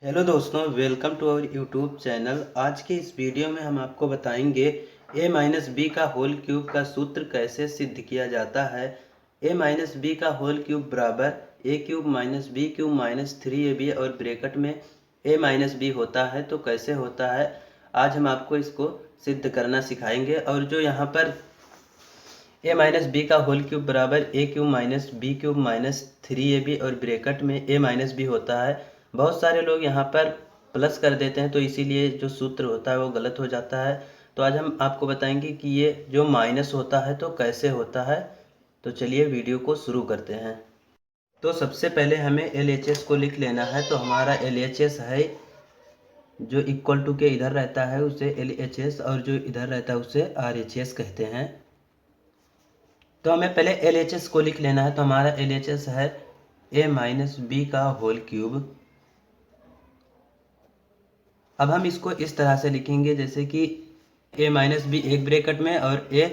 Hello दोस्तों, welcome to our YouTube channel. आज के इस वीडियो में हम आपको बताएंगे a माइनस बी का होल क्यूब का सूत्र कैसे सिद्ध किया जाता है। a माइनस बी का होल क्यूब बराबर a cube minus B cube minus 3ab और ब्रैकेट में a माइनस बी होता है तो कैसे होता है। आज हम आपको इसको सिद्ध करना सिखाएंगे। और जो यहाँ पर a माइनस बी का होल क्यूब बराबर a cube minus B cube minus 3ab और ब्रैकेट में a माइनस बी होता है, बहुत सारे लोग यहाँ पर प्लस कर देते हैं तो इसीलिए जो सूत्र होता है वो गलत हो जाता है। तो आज हम आपको बताएंगे कि ये जो माइनस होता है तो कैसे होता है। तो चलिए वीडियो को शुरू करते हैं। तो सबसे पहले हमें LHS को लिख लेना है। तो हमारा LHS है जो इक्वल टू के इधर रहता है उसे LHS और जो इधर रहता है उसे RHS कहते हैं। तो हमें पहले LHS को लिख लेना है। तो हमारा LHS है a माइनस बी का होल क्यूब। अब हम इसको इस तरह से लिखेंगे जैसे कि a माइनस बी एक ब्रैकेट में और a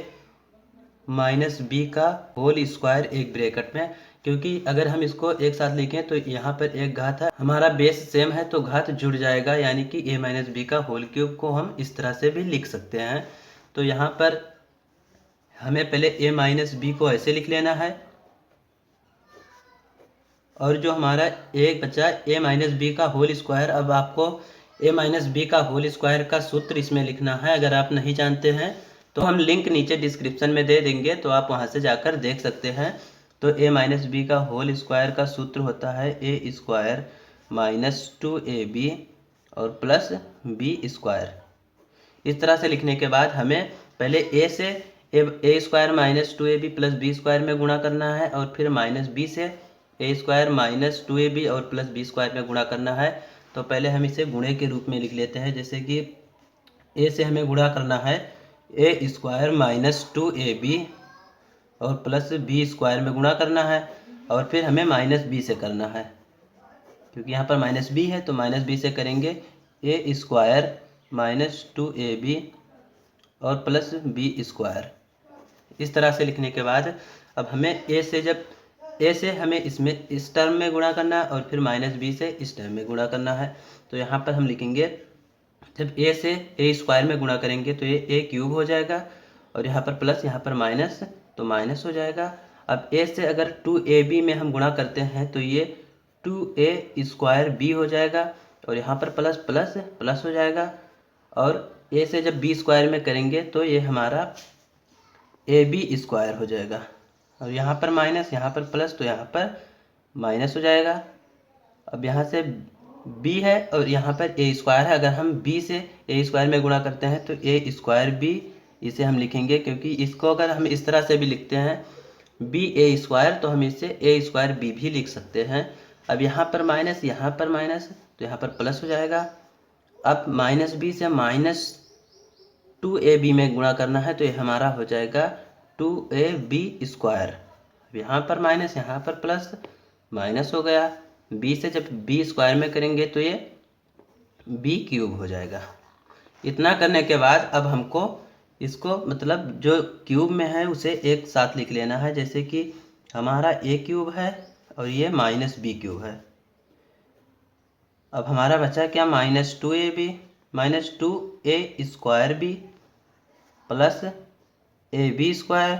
माइनस बी का होल स्क्वायर एक ब्रैकेट में, क्योंकि अगर हम इसको एक साथ लिखें तो यहाँ पर एक घात है, हमारा बेस सेम है तो घात जुड़ जाएगा, यानी कि a माइनस बी का होल क्यूब को हम इस तरह से भी लिख सकते हैं। तो यहाँ पर हमें पहले a माइनस बी को ऐसे लिख लेना है और जो हमारा एक बचा a माइनस बी का होल स्क्वायर। अब आपको a माइनस बी का होल स्क्वायर का सूत्र इसमें लिखना है। अगर आप नहीं जानते हैं तो हम लिंक नीचे डिस्क्रिप्शन में दे देंगे, तो आप वहां से जाकर देख सकते हैं। तो a माइनस बी का होल स्क्वायर का सूत्र होता है a स्क्वायर माइनस 2ab और प्लस बी स्क्वायर। इस तरह से लिखने के बाद हमें पहले a से a square minus 2ab plus B square में गुणा करना है और फिर माइनस b से a स्क्वायर माइनस 2ab और प्लस बी स्क्वायर में गुणा करना है। तो पहले हम इसे गुणे के रूप में लिख लेते हैं, जैसे कि a से हमें गुणा करना है a स्क्वायर माइनस 2ab और प्लस बी स्क्वायर में गुणा करना है और फिर हमें माइनस b से करना है, क्योंकि यहाँ पर माइनस b है तो माइनस b से करेंगे a स्क्वायर माइनस 2ab और प्लस बी स्क्वायर। इस तरह से लिखने के बाद अब हमें a से हमें इसमें इस टर्म में गुणा करना है और फिर माइनस बी से इस टर्म में गुणा करना है। तो यहाँ पर हम लिखेंगे जब a से a स्क्वायर में गुणा करेंगे तो ये a क्यूब हो जाएगा और यहाँ पर प्लस यहाँ पर माइनस तो माइनस हो जाएगा। अब a से अगर 2ab में हम गुणा करते हैं तो ये 2a स्क्वायर b हो जाएगा और यहाँ पर प्लस प्लस प्लस हो जाएगा और a से जब b स्क्वायर में करेंगे तो ये हमारा ab स्क्वायर हो जाएगा और यहाँ पर माइनस यहाँ पर प्लस तो यहाँ पर माइनस हो जाएगा। अब यहाँ से b है और यहाँ पर a स्क्वायर है, अगर हम b से a स्क्वायर में गुणा करते हैं तो a स्क्वायर b इसे हम लिखेंगे, क्योंकि इसको अगर हम इस तरह से भी लिखते हैं b a स्क्वायर तो हम इसे a स्क्वायर b भी लिख सकते हैं। अब यहाँ पर माइनस तो यहाँ पर प्लस हो जाएगा। अब माइनस b से माइनस 2ab में गुणा करना है तो ये हमारा हो जाएगा 2ab स्क्वायर। अब यहाँ पर माइनस यहाँ पर प्लस माइनस हो गया। b से जब b स्क्वायर में करेंगे तो ये b क्यूब हो जाएगा। इतना करने के बाद अब हमको इसको मतलब जो क्यूब में है उसे एक साथ लिख लेना है, जैसे कि हमारा a क्यूब है और ये माइनस b क्यूब है। अब हमारा बचा क्या, minus 2ab minus 2a square b plus A B square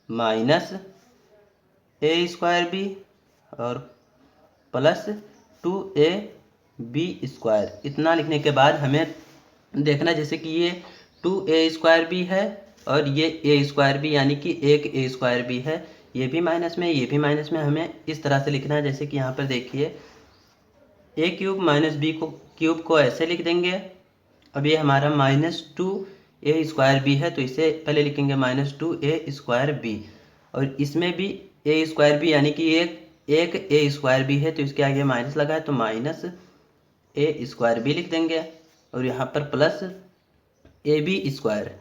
minus A square B और प्लस 2ab स्क्वायर। इतना लिखने के बाद हमें देखना जैसे कि ये 2a स्क्वायर भी है और ये a स्क्वायर भी, यानी कि एक a स्क्वायर भी है, ये भी माइनस में ये भी माइनस में। हमें इस तरह से लिखना है जैसे कि यहाँ पर देखिए a क्यूब माइनस b को क्यूब को ऐसे लिख देंगे। अब ये हमारा माइनस 2a स्क्वायर बी है तो इसे पहले लिखेंगे माइनस 2a स्क्वायर बी और इसमें भी a स्क्वायर बी यानी कि एक a स्क्वायर बी है तो इसके आगे माइनस लगा है तो माइनस a स्क्वायर बी लिख देंगे और यहाँ पर प्लस ए बी स्क्वायर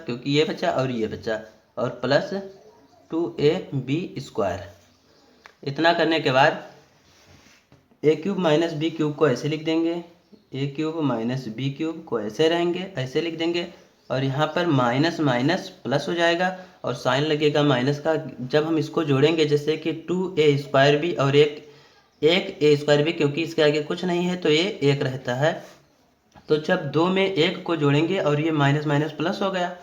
क्योंकि ये बचा और ये बचा और प्लस 2ab स्क्वायर। इतना करने के बाद a cube minus B cube को ऐसे लिख देंगे, a cube minus B cube को ऐसे रहेंगे ऐसे लिख देंगे और यहाँ पर माइनस माइनस प्लस हो जाएगा और साइन लगेगा माइनस का। जब हम इसको जोड़ेंगे जैसे कि 2a स्क्वायर बी और एक एक ए स्क्वायर बी, क्योंकि इसके आगे कुछ नहीं है तो ये एक रहता है। तो जब 2 में 1 को जोड़ेंगे और ये माइनस माइनस प्लस हो गया,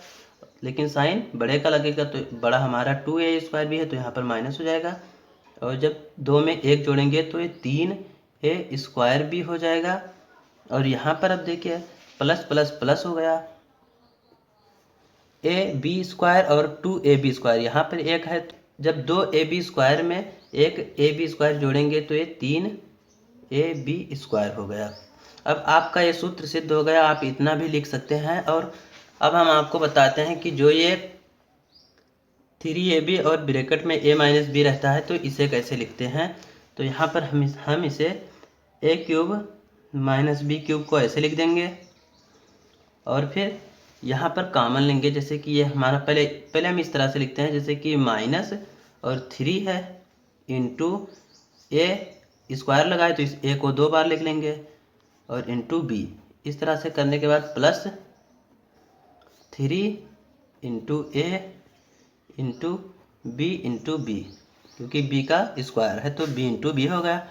लेकिन साइन बड़े का लगेगा तो बड़ा हमारा 2a स्क्वायर भी है तो यहाँ पर माइनस हो जाएगा। और जब 2 में 1 जोड़ेंगे तो ये 3a स्क्वायर भी हो जाएगा। और यहाँ पर अब देखिए प्लस प्लस प्लस हो गया, ए बी स्क्वायर और 2ab स्क्वायर यहाँ पर एक है। जब 2ab स्क्वायर में एक ab स्क्वायर जोड़ेंगे तो ये 3ab स्क्वायर हो गया। अब आपका ये सूत्र सिद्ध हो गया, आप इतना भी लिख सकते हैं। और अब हम आपको बताते हैं कि जो ये 3ab और ब्रैकेट में a माइनस बी रहता है तो इसे कैसे लिखते हैं। तो यहाँ पर हम इसे a cube minus B cube को ऐसे लिख देंगे और फिर यहाँ पर कॉमन लेंगे। जैसे कि ये हमारा पहले हम इस तरह से लिखते हैं, जैसे कि माइनस और 3 है इंटू ए स्क्वायर लगाए तो इस ए को 2 बार लिख लेंगे और इंटू बी। इस तरह से करने के बाद प्लस 3 इंटू ए इंटू बी, क्योंकि बी का स्क्वायर है तो बी इंटू बी हो गया।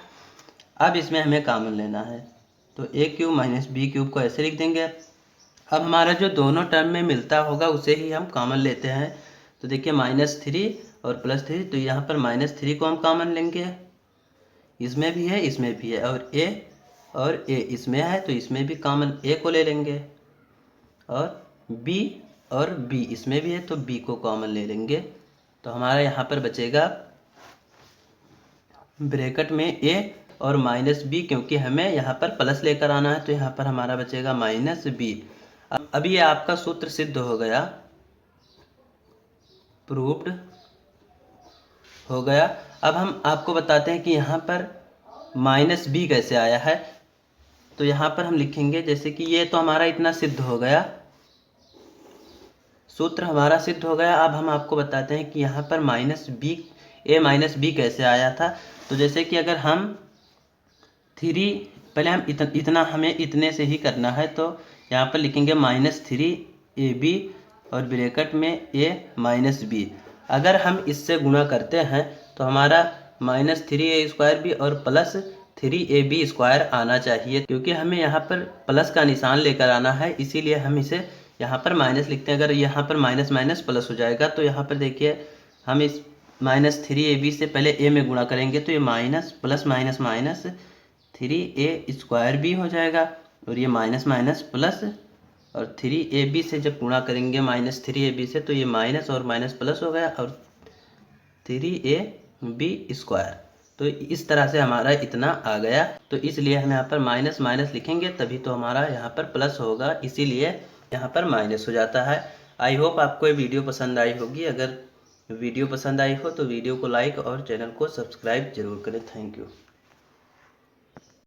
अब इसमें हमें कॉमन लेना है तो ए क्यूब माइनस बी क्यूब को ऐसे लिख देंगे। अब हमारा जो दोनों टर्म में मिलता होगा उसे ही हम कॉमन लेते हैं। तो देखिए -3 और +3, तो यहाँ पर -3 को हम कॉमन लेंगे, इसमें भी है इसमें भी है, और ए इसमें है तो इसमें भी कॉमन ए को ले लेंगे, और बी इसमें भी है तो बी को कॉमन ले लेंगे। तो हमारा यहाँ पर बचेगा ब्रैकेट में ए और -b, क्योंकि हमें यहाँ पर प्लस लेकर आना है तो यहाँ पर हमारा बचेगा -b। अब ये आपका सूत्र सिद्ध हो गया, प्रूव्ड हो गया। अब हम आपको बताते हैं कि यहाँ पर -b कैसे आया है। तो यहाँ पर हम लिखेंगे, जैसे कि ये तो हमारा इतना सिद्ध हो गया, सूत्र हमारा सिद्ध हो गया। अब हम आपको बताते हैं कि यहाँ पर a माइनस बी कैसे आया था। तो जैसे कि अगर हम 3, पहले हम इतना हमें इतने से ही करना है, तो यहाँ पर लिखेंगे -3ab और ब्रैकेट में a माइनस बी। अगर हम इससे गुणा करते हैं तो हमारा -3a स्क्वायर भी और प्लस 3ab स्क्वायर आना चाहिए, क्योंकि हमें यहाँ पर प्लस का निशान लेकर आना है, इसीलिए हम इसे यहाँ पर माइनस लिखते हैं। अगर यहाँ पर माइनस माइनस प्लस हो जाएगा तो यहाँ पर देखिए हम इस -3ab से पहले a में गुणा करेंगे तो ये minus plus minus minus 3a square भी हो जाएगा, और ये माइनस माइनस प्लस, और 3ab से जब गुणा करेंगे -3ab से तो ये माइनस और माइनस प्लस हो गया, और 3ab स्क्वायर। तो इस तरह से हमारा इतना आ गया। तो इसलिए हम यहाँ पर माइनस माइनस लिखेंगे तभी तो हमारा यहाँ पर प्लस होगा, इसीलिए यहाँ पर माइनस हो जाता है। आई होप आपको ये वीडियो पसंद आई होगी। अगर वीडियो पसंद आई हो तो वीडियो को लाइक और चैनल को सब्सक्राइब जरूर करें। Thank you.